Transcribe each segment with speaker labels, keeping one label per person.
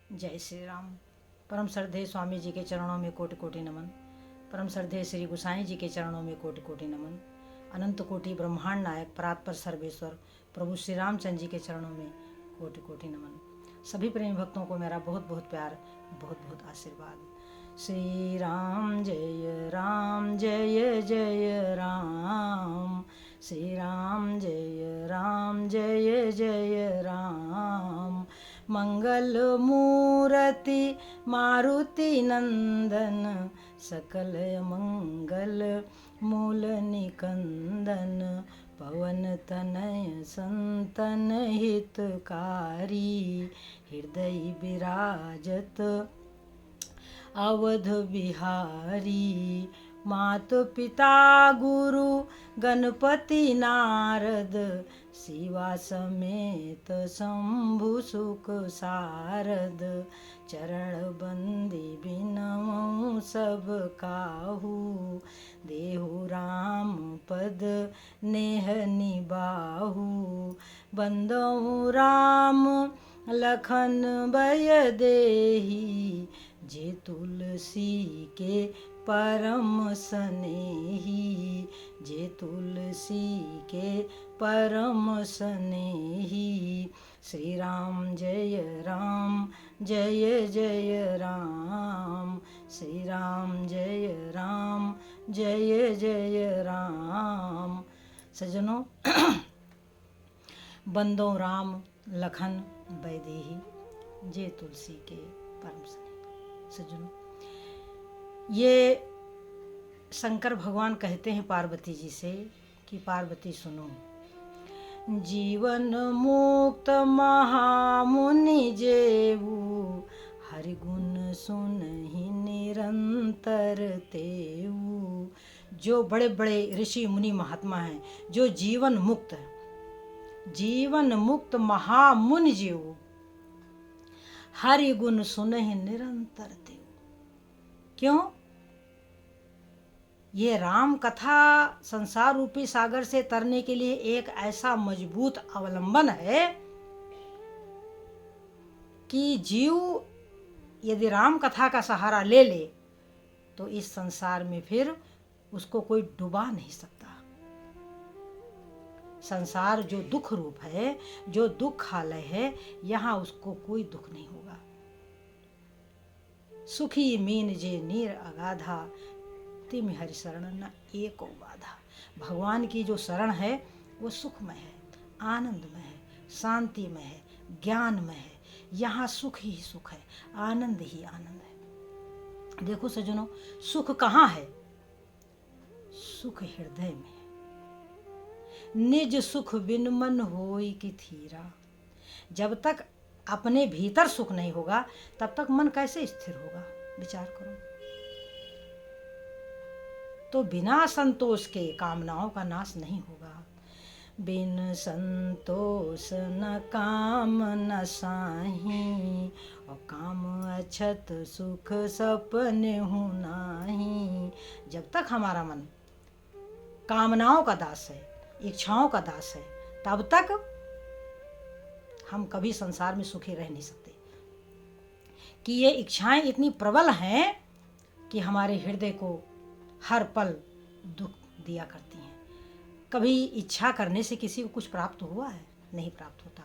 Speaker 1: जय श्री राम। परम श्रद्धेय स्वामी जी के चरणों में कोटि कोटि नमन। परम श्रद्धेय श्री गोसाई जी के चरणों में कोटि कोटि नमन। अनंत कोटि ब्रह्मांड नायक परात्पर सर्वेश्वर प्रभु श्री रामचंद्र जी के चरणों में कोटि कोटि नमन। सभी प्रेमी भक्तों को मेरा बहुत बहुत प्यार, बहुत बहुत आशीर्वाद। श्री राम जय राम, जय जय राम। श्री राम जय राम, जय जय राम। मंगल मूर्ति मारुति नंदन, सकल मंगल मूल निकंदन। पवन तनय संतन हितकारी, हृदय विराजत अवध बिहारी। मात पिता गुरु गणपति नारद, शिवा समेत शंभु सुख सारद। चरण बंदी बिनमु सब काहू, देहु राम पद नेह निबाहु। बंदहु राम लखन भय देही, जे तुलसी के परम स्नेही। जे तुलसी के परम स्नेही। श्री राम जय राम, जय जय राम। श्री राम जय राम, जय जय राम। सज्जनों, बंदो राम लखन बैदेही, जे तुलसी के परम स्नेही। सज्जनों, ये शंकर भगवान कहते हैं पार्वती जी से कि पार्वती सुनो, जीवन मुक्त महामुनि जेऊ, हरि गुण सुनहि निरंतर तेऊ। जो बड़े बड़े ऋषि मुनि महात्मा हैं, जो जीवन मुक्त महामुनि जेऊ, हरि गुण सुनहि निरंतर तेऊ। क्यों? ये राम कथा संसार रूपी सागर से तरने के लिए एक ऐसा मजबूत अवलंबन है कि जीव यदि राम कथा का सहारा ले ले तो इस संसार में फिर उसको कोई डुबा नहीं सकता। संसार जो दुख रूप है, जो दुखालय है, यहाँ उसको कोई दुख नहीं होगा। सुखी मीन जे नीर अगाधा, तिम हरि शरण न एको बाधा। भगवान की जो शरण है वो सुखमय है, आनंदमय है, शांतिमय है, ज्ञानमय है। यहाँ सुख ही सुख है, आनंद ही आनंद है। देखो सज्जनों, सुख कहाँ है? सुख हृदय में है। निज सुख बिन मन होई कि थीरा। जब तक अपने भीतर सुख नहीं होगा तब तक मन कैसे स्थिर होगा? विचार करो। तो बिना संतोष के कामनाओं का नाश नहीं होगा। बिन संतोष न काम न साही, और काम अछत सुख सपने हूँ नाही। जब तक हमारा मन कामनाओं का दास है, इच्छाओं का दास है, तब तक हम कभी संसार में सुखी रह नहीं सकते। कि ये इच्छाएं इतनी प्रबल हैं कि हमारे हृदय को हर पल दुख दिया करती हैं। कभी इच्छा करने से किसी को कुछ प्राप्त हुआ है? नहीं प्राप्त होता।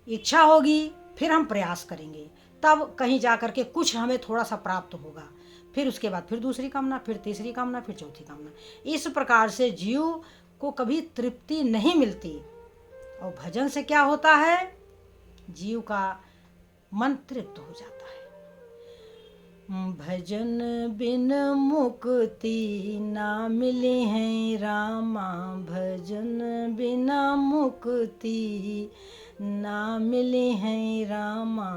Speaker 1: इच्छा होगी, फिर हम प्रयास करेंगे, तब कहीं जा कर के कुछ हमें थोड़ा सा प्राप्त होगा। फिर उसके बाद फिर दूसरी कामना, फिर तीसरी कामना, फिर चौथी कामना। इस प्रकार से जीव को कभी तृप्ति नहीं मिलती। और भजन से क्या होता है? जीव का मन तृप्त हो जाता है। भजन बिन मुक्ति ना मिली है रामा, भजन बिना मुक्ति ना मिली है रामा।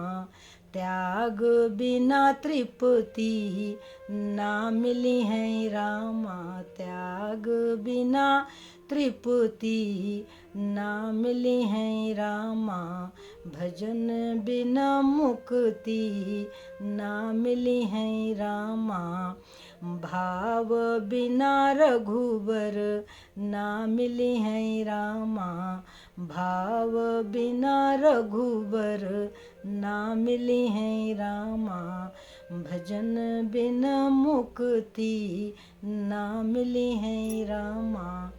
Speaker 1: त्याग बिना तृप्ति ना मिली है रामा, त्याग बिना तृप्ति ना मिली है रामा। भजन बिना मुक्ति ना मिली है रामा। भाव बिना रघुबर ना मिली है रामा। भाव बिना रघुबर ना मिली है रामा, भजन बिना मुक्ति ना मिली है रामा।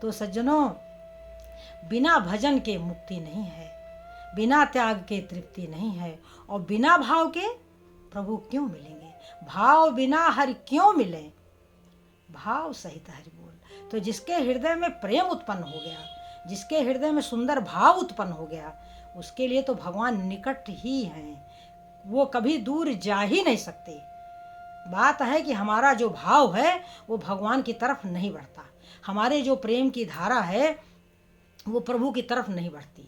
Speaker 1: तो सज्जनों, बिना भजन के मुक्ति नहीं है, बिना त्याग के तृप्ति नहीं है, और बिना भाव के प्रभु क्यों मिलेंगे? भाव बिना हरि क्यों मिले? भाव सहित हरि बोल। तो जिसके हृदय में प्रेम उत्पन्न हो गया, जिसके हृदय में सुंदर भाव उत्पन्न हो गया, उसके लिए तो भगवान निकट ही हैं, वो कभी दूर जा ही नहीं सकते। बात है कि हमारा जो भाव है वो भगवान की तरफ नहीं बढ़ता, हमारे जो प्रेम की धारा है वो प्रभु की तरफ नहीं बढ़ती।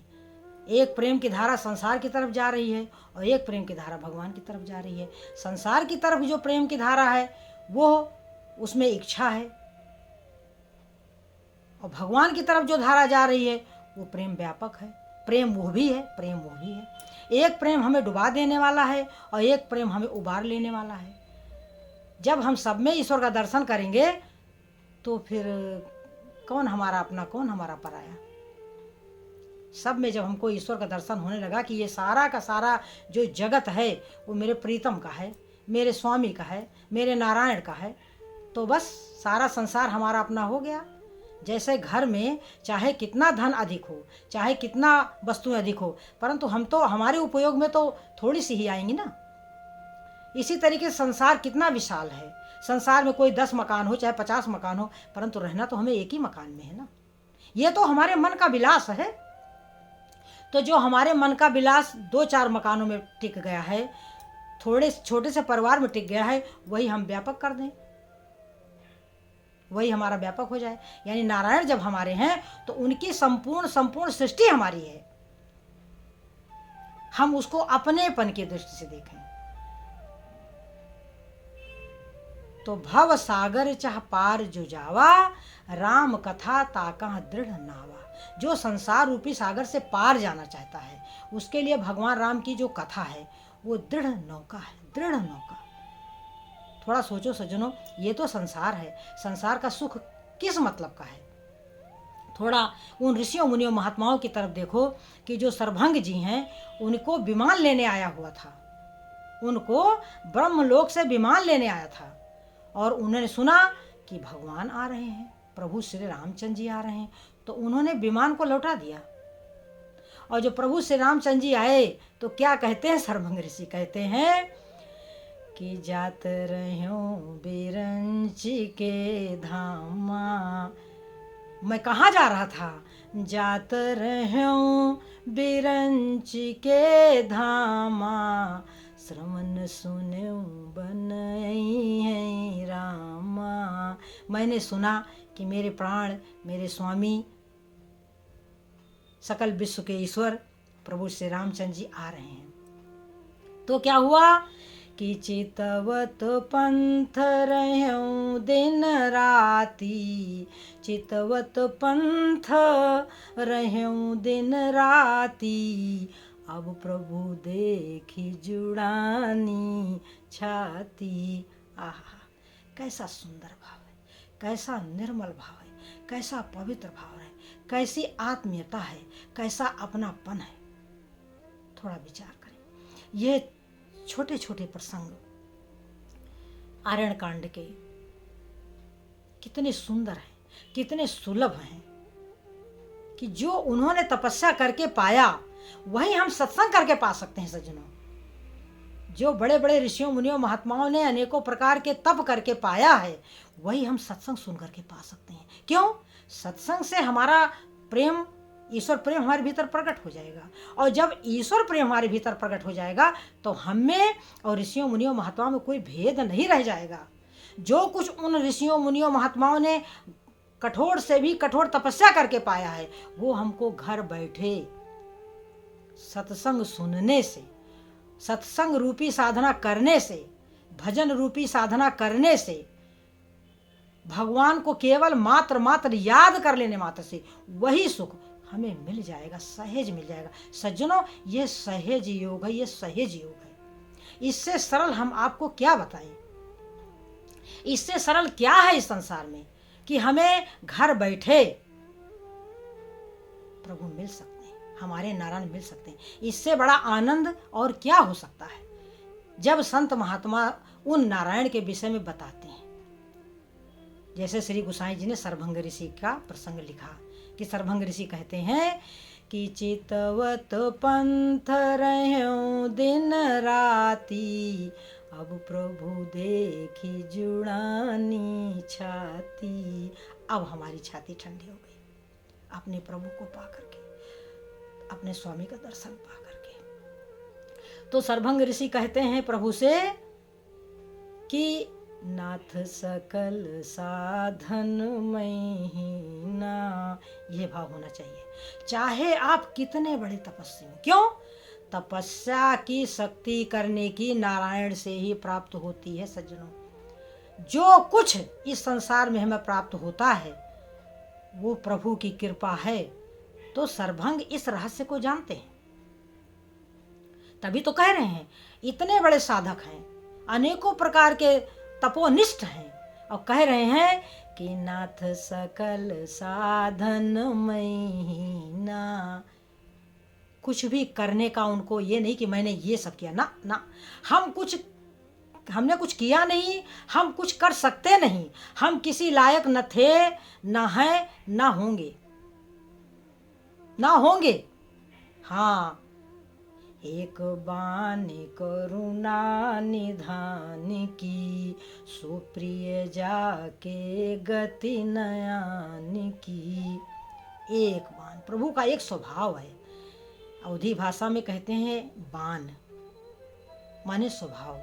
Speaker 1: एक प्रेम की धारा संसार की तरफ जा रही है और एक प्रेम की धारा भगवान की तरफ जा रही है। संसार की तरफ जो प्रेम की धारा है वो उसमें इच्छा है, और भगवान की तरफ जो धारा जा रही है वो प्रेम व्यापक है। प्रेम वो भी है, प्रेम वो भी है। एक प्रेम हमें डुबा देने वाला है और एक प्रेम हमें उबार लेने वाला है। जब हम सब में ईश्वर का दर्शन करेंगे तो फिर कौन हमारा अपना, कौन हमारा पराया? सब में जब हमको ईश्वर का दर्शन होने लगा कि ये सारा का सारा जो जगत है वो मेरे प्रीतम का है, मेरे स्वामी का है, मेरे नारायण का है, तो बस सारा संसार हमारा अपना हो गया। जैसे घर में चाहे कितना धन अधिक हो, चाहे कितना वस्तुएं अधिक हो, परंतु हम तो हमारे उपयोग में तो थोड़ी सी ही आएंगी ना। इसी तरीके से संसार कितना विशाल है, संसार में कोई 10 मकान हो चाहे 50 मकान हो, परंतु रहना तो हमें एक ही मकान में है ना। ये तो हमारे मन का विलास है। तो जो हमारे मन का विलास 2-4 मकानों में टिक गया है, थोड़े छोटे से परिवार में टिक गया है, वही हम व्यापक कर दें, वही हमारा व्यापक हो जाए। यानी नारायण जब हमारे हैं तो उनकी संपूर्ण सृष्टि हमारी है, हम उसको अपनेपन की दृष्टि से देखें। तो भव सागर चाह पार जो जावा, राम कथा ताका दृढ़ नावा। जो संसार रूपी सागर से पार जाना चाहता है उसके लिए भगवान राम की जो कथा है वो दृढ़ नौका है, दृढ़ नौका। थोड़ा सोचो सज्जनों, ये तो संसार है, संसार का सुख किस मतलब का है? थोड़ा उन ऋषियों मुनियों महात्माओं की तरफ देखो कि जो सरभंग जी हैं उनको विमान लेने आया हुआ था, उनको ब्रह्मलोक से विमान लेने आया था, और उन्होंने सुना कि भगवान आ रहे हैं, प्रभु श्री रामचंद्र जी आ रहे हैं, तो उन्होंने विमान को लौटा दिया। और जो प्रभु श्री रामचंद्र जी आए तो क्या कहते हैं सरभंग ऋषि? कहते हैं कि जात रह्यों बिरंच के धामा। मैं कहाँ जा रहा था? जात रह्यों बिरंच के धामा, श्रवण सुन्यो बनई है रामा। मैंने सुना कि मेरे प्राण, मेरे स्वामी, सकल विश्व के ईश्वर प्रभु श्री रामचंद्र जी आ रहे हैं। तो क्या हुआ कि चितवत पंथ रह्यों दिन राती, चितवत पंथ रह्यों दिन राती, अब प्रभु देखी जुड़ानी छाती। आहा, कैसा सुंदर भाव है, कैसा निर्मल भाव है, कैसा पवित्र भाव है, कैसी आत्मीयता है, कैसा अपनापन है। थोड़ा विचार करें। ये छोटे छोटे प्रसंग आरण्य कांड के कितने सुंदर हैं, कितने सुलभ हैं, कि जो उन्होंने तपस्या करके पाया वही हम सत्संग करके पा सकते हैं सज्जनों। जो बड़े बड़े ऋषियों मुनियों महात्माओं ने अनेकों प्रकार के तप करके पाया है वही हम सत्संग सुन करके पा सकते हैं। क्यों? सत्संग से हमारा प्रेम, ईश्वर प्रेम हमारे भीतर प्रकट हो जाएगा, और जब ईश्वर प्रेम हमारे भीतर प्रकट हो जाएगा तो हमें और ऋषियों मुनियों महात्माओं में कोई भेद नहीं रह जाएगा। जो कुछ उन ऋषियों मुनियों महात्माओं ने कठोर से भी कठोर तपस्या करके पाया है वो हमको घर बैठे सत्संग सुनने से, सत्संग रूपी साधना करने से, भजन रूपी साधना करने से, भगवान को केवल मात्र याद कर लेने मात्र से वही सुख हमें मिल जाएगा, सहज मिल जाएगा। सज्जनों, ये सहज योग है, ये सहज योग है। इससे सरल हम आपको क्या बताएं? इससे सरल क्या है इस संसार में कि हमें घर बैठे प्रभु मिल सकते हैं, हमारे नारायण मिल सकते हैं। इससे बड़ा आनंद और क्या हो सकता है जब संत महात्मा उन नारायण के विषय में बताते हैं। जैसे श्री गोसाई जी ने सरभंग ऋषि का प्रसंग लिखा कि सरभंग ऋषि कहते हैं कि चितवत पंथ रहूं दिन राती, अब प्रभु देखी जुड़ानी छाती। अब हमारी छाती ठंडी हो गई अपने प्रभु को पा करके, अपने स्वामी का दर्शन पा करके। तो सरभंग ऋषि कहते हैं प्रभु से कि नाथ सकल साधन में ही ना, ये भाव होना चाहिए। चाहे आप कितने बड़े तपस्वी हो, क्यों? तपस्या की शक्ति करने की नारायण से ही प्राप्त होती है सज्जनों। जो कुछ इस संसार में हमें प्राप्त होता है वो प्रभु की कृपा है। तो सरभंग इस रहस्य को जानते हैं, तभी तो कह रहे हैं इतने बड़े साधक हैं, अनेकों प्रकार के तपोनिष्ठ हैं, और कह रहे हैं कि नाथ सकल साधन में ही ना। कुछ भी करने का उनको ये नहीं कि मैंने ये सब किया, ना ना, हमने कुछ किया नहीं, हम कुछ कर सकते नहीं, हम किसी लायक न थे, न हैं, न होंगे, ना होंगे। हाँ, एक बानी करुणा निधान की, सुप्रिय जाके गति नयान की। एक बान, प्रभु का एक स्वभाव है। अवधी भाषा में कहते हैं बान माने स्वभाव।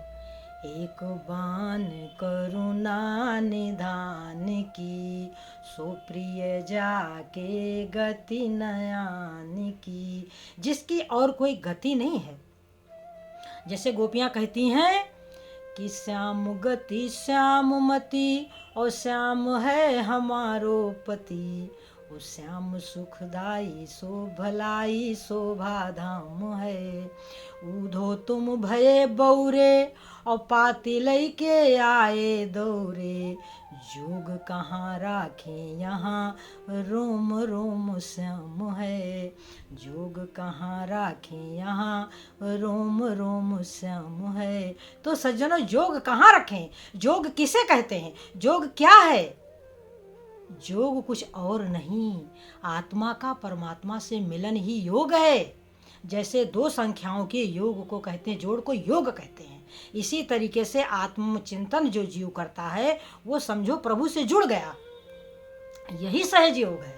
Speaker 1: एक बान करुणा निधान की, सुप्रिय जाके गति नयान की, जिसकी और कोई गति नहीं है। जैसे गोपियां कहती हैं कि श्याम गति श्याम मति, और श्याम है हमारो पति, ओ श्याम सुखदाई सो भलाई शोभा धाम है। ऊधो तुम भये बौरे, और पाती लई के आए दौरे, जोग कहाँ राखे यहाँ रोम रोम श्याम है, जोग कहाँ राखे यहाँ रोम रोम श्याम है। तो सज्जनों, जोग कहाँ रखें? जोग किसे कहते हैं? जोग क्या है? योग कुछ और नहीं, आत्मा का परमात्मा से मिलन ही योग है। जैसे दो संख्याओं के योग को कहते हैं, जोड़ को योग कहते हैं, इसी तरीके से आत्मचिंतन जो जीव करता है वो समझो प्रभु से जुड़ गया, यही सहज योग है।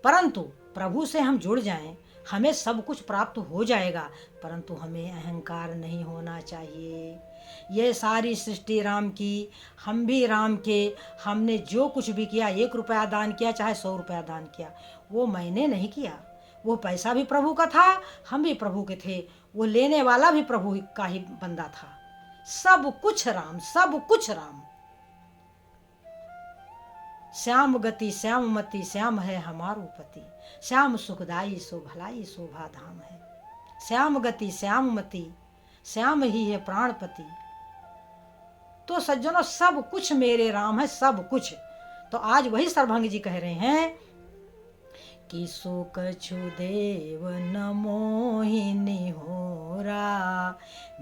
Speaker 1: परंतु प्रभु से हम जुड़ जाएं, हमें सब कुछ प्राप्त हो जाएगा, परंतु हमें अहंकार नहीं होना चाहिए। ये सारी सृष्टि राम की, हम भी राम के, हमने जो कुछ भी किया, 1 रुपया दान किया चाहे 100 रुपया दान किया, वो मैंने नहीं किया। वो पैसा भी प्रभु का था, हम भी प्रभु के थे, वो लेने वाला भी प्रभु का ही बंदा था। सब कुछ राम, सब कुछ राम। श्याम गति श्याम मति, श्याम है हमारो पति, श्याम सुखदाई सो भलाई शोभा धाम है। श्याम गति श्याम मति, श्याम ही है प्राणपति। तो सज्जनों, सब कुछ मेरे राम है, सब कुछ। तो आज वही सरभंग जी कह रहे हैं कि सो कछु देव न मोहिनी होरा,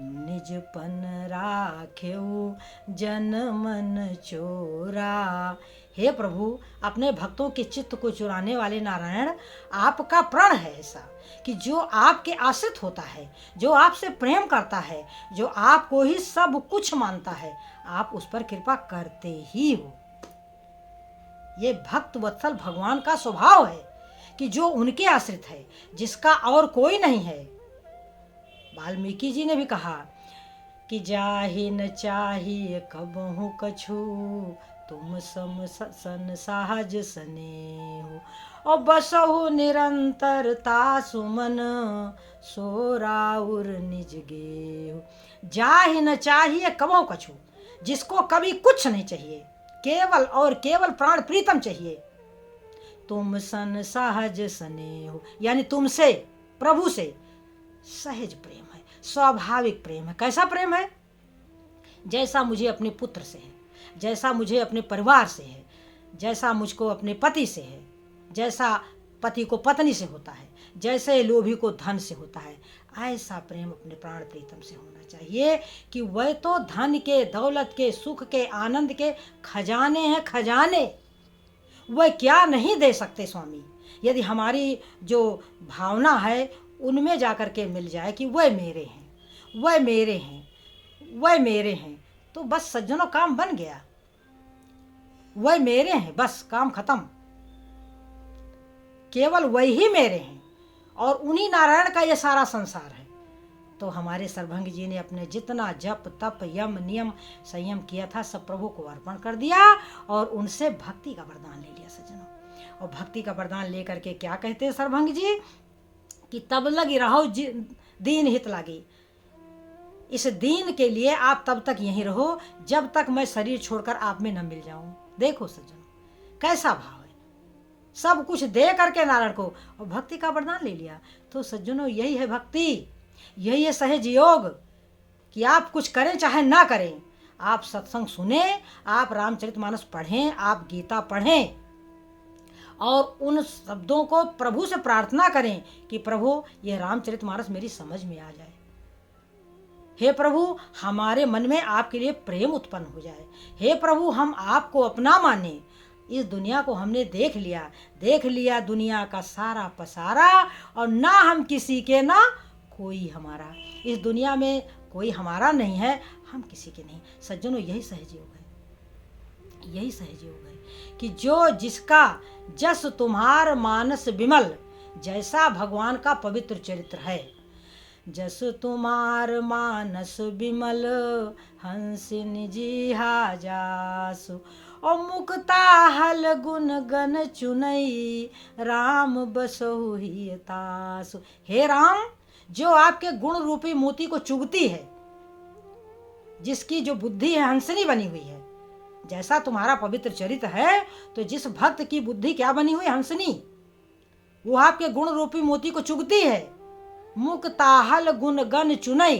Speaker 1: निजपन राख्यो जन मन चोरा। हे प्रभु, अपने भक्तों के चित्त को चुराने वाले नारायण, आपका प्रण है ऐसा कि जो आपके आश्रित होता है, जो आपसे प्रेम करता है, जो आपको ही सब कुछ मानता है, आप उस पर कृपा करते ही हो। ये भक्त वत्सल भगवान का स्वभाव है कि जो उनके आश्रित है, जिसका और कोई नहीं है। वाल्मीकि जी ने भी कहा कि जाहि न चाहिए कबहु कछु, तुम सम सन सहज स्नेहु, और बसहु निरंतरता सुमन, सोराउर निज गेहु। जाहि न चाहिए कबहु कछु, जिसको कभी कुछ नहीं चाहिए, केवल और केवल प्राण प्रीतम चाहिए। तुम सन सहज स्नेहु, यानी तुमसे, प्रभु से सहज प्रेम है, स्वाभाविक प्रेम है। कैसा प्रेम है? जैसा मुझे अपने पुत्र से है, जैसा मुझे अपने परिवार से है, जैसा मुझको अपने पति से है, जैसा पति को पत्नी से होता है, जैसे लोभी को धन से होता है, ऐसा प्रेम अपने प्राण प्रीतम से होना चाहिए कि वह तो धन के, दौलत के, सुख के, आनंद के खजाने हैं, खजाने। वह क्या नहीं दे सकते स्वामी, यदि हमारी जो भावना है उनमें जाकर के मिल जाए कि वह मेरे हैं, वह मेरे हैं, वह मेरे हैं, तो बस सज्जनों काम बन गया। वह मेरे हैं, बस काम खत्म। केवल वही मेरे हैं और उन्हीं नारायण का ये सारा संसार है। तो हमारे सर्वभंग जी ने अपने जितना जप तप यम नियम संयम किया था सब प्रभु को अर्पण कर दिया और उनसे भक्ति का वरदान ले लिया सज्जनों। और भक्ति का वरदान लेकर के क्या कहते हैं सर्वभंग जी कि तब लगी रहो दीन हित लागी। इस दीन के लिए आप तब तक यहीं रहो जब तक मैं शरीर छोड़कर आप में न मिल जाऊं। देखो सज्जनों कैसा भाव है, सब कुछ दे करके नारायण को और भक्ति का वरदान ले लिया। तो सज्जनों यही है भक्ति, यही है सहज योग कि आप कुछ करें चाहे ना करें, आप सत्संग सुने, आप रामचरितमानस पढ़ें, आप गीता पढ़ें और उन शब्दों को प्रभु से प्रार्थना करें कि प्रभु ये रामचरितमानस मेरी समझ में आ जाए। हे प्रभु हमारे मन में आपके लिए प्रेम उत्पन्न हो जाए। हे प्रभु हम आपको अपना माने। इस दुनिया को हमने देख लिया दुनिया का सारा पसारा और ना हम किसी के ना कोई हमारा। इस दुनिया में कोई हमारा नहीं है, हम किसी के नहीं। सज्जनों यही सहज योग है, यही सहज योग है कि जो जिसका जस तुम्हार मानस विमल, जैसा भगवान का पवित्र चरित्र है। जस तुम्हार मानस विमल हंसिन जिहा जासु और मुक्ता हल गुण गन चुनई राम बसहु ही तासु। हे राम जो आपके गुण रूपी मोती को चुगती है, जिसकी जो बुद्धि है हंसनी बनी हुई है, जैसा तुम्हारा पवित्र चरित्र है तो जिस भक्त की बुद्धि क्या बनी हुई हंसनी, वो आपके गुण रूपी मोती को चुगती है। मुक्ताहल गुण गण चुनई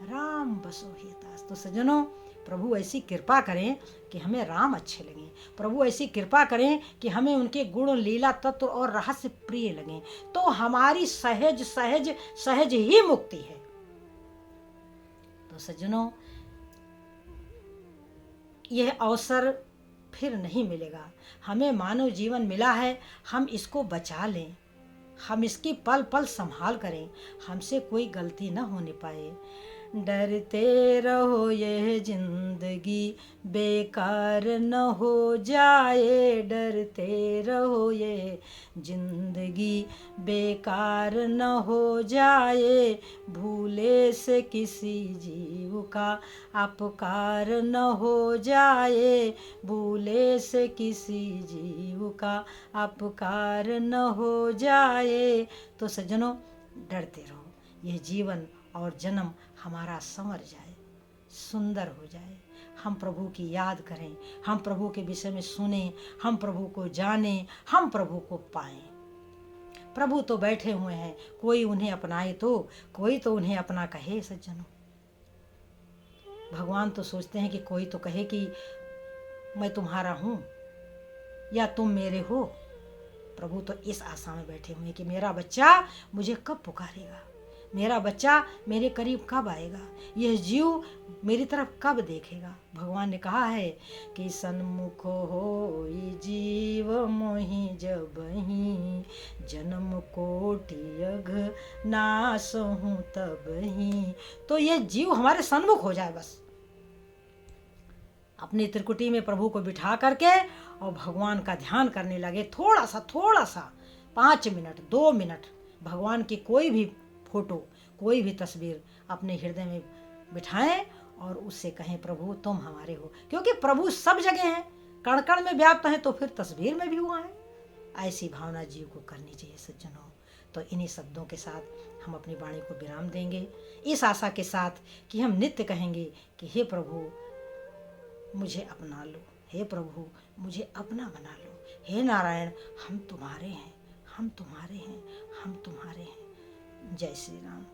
Speaker 1: राम बसो ही दास। तो सज्जनों प्रभु ऐसी कृपा करें कि हमें राम अच्छे लगें, प्रभु ऐसी कृपा करें कि हमें उनके गुण लीला तत्व और रहस्य प्रिय लगें, तो हमारी सहज सहज सहज ही मुक्ति है। तो सज्जनों यह अवसर फिर नहीं मिलेगा। हमें मानव जीवन मिला है, हम इसको बचा लें, हम इसकी पल पल संभाल करें, हमसे कोई गलती न होने पाए। डरते रहो यह जिंदगी बेकार न हो जाए, डरते रहो ये जिंदगी बेकार न हो जाए, भूले से किसी जीव का अपकार न हो जाए, भूले से किसी जीव का अपकार न हो जाए। तो सज्जनों डरते रहो, यह जीवन और जन्म हमारा संवर जाए, सुंदर हो जाए। हम प्रभु की याद करें, हम प्रभु के विषय में सुने, हम प्रभु को जाने, हम प्रभु को पाएं। प्रभु तो बैठे हुए हैं, कोई उन्हें अपनाए तो कोई तो उन्हें अपना कहे। सज्जनों भगवान तो सोचते हैं कि कोई तो कहे कि मैं तुम्हारा हूँ या तुम मेरे हो। प्रभु तो इस आशा में बैठे हुए हैं कि मेरा बच्चा मुझे कब पुकारेगा, मेरा बच्चा मेरे करीब कब आएगा, यह जीव मेरी तरफ कब देखेगा। भगवान ने कहा है कि सन्मुख हो जीव मोहि जबहि, जन्म कोटि अघ नाश हूँ तबहि। तो यह जीव हमारे सन्मुख हो जाए, बस अपनी त्रिकुटी में प्रभु को बिठा करके और भगवान का ध्यान करने लगे। थोड़ा सा 5 मिनट 2 मिनट भगवान की कोई भी फोटो, कोई भी तस्वीर अपने हृदय में बिठाएं और उससे कहें प्रभु तुम हमारे हो, क्योंकि प्रभु सब जगह हैं, कण कण में व्याप्त है तो फिर तस्वीर में भी हुआ है। ऐसी भावना जीव को करनी चाहिए सज्जनों। तो इन्हीं शब्दों के साथ हम अपनी वाणी को विराम देंगे, इस आशा के साथ कि हम नित्य कहेंगे कि हे प्रभु मुझे अपना लो, हे प्रभु मुझे अपना बना लो, हे नारायण हम तुम्हारे हैं, हम तुम्हारे हैं, हम तुम्हारे हैं। जय श्री राम।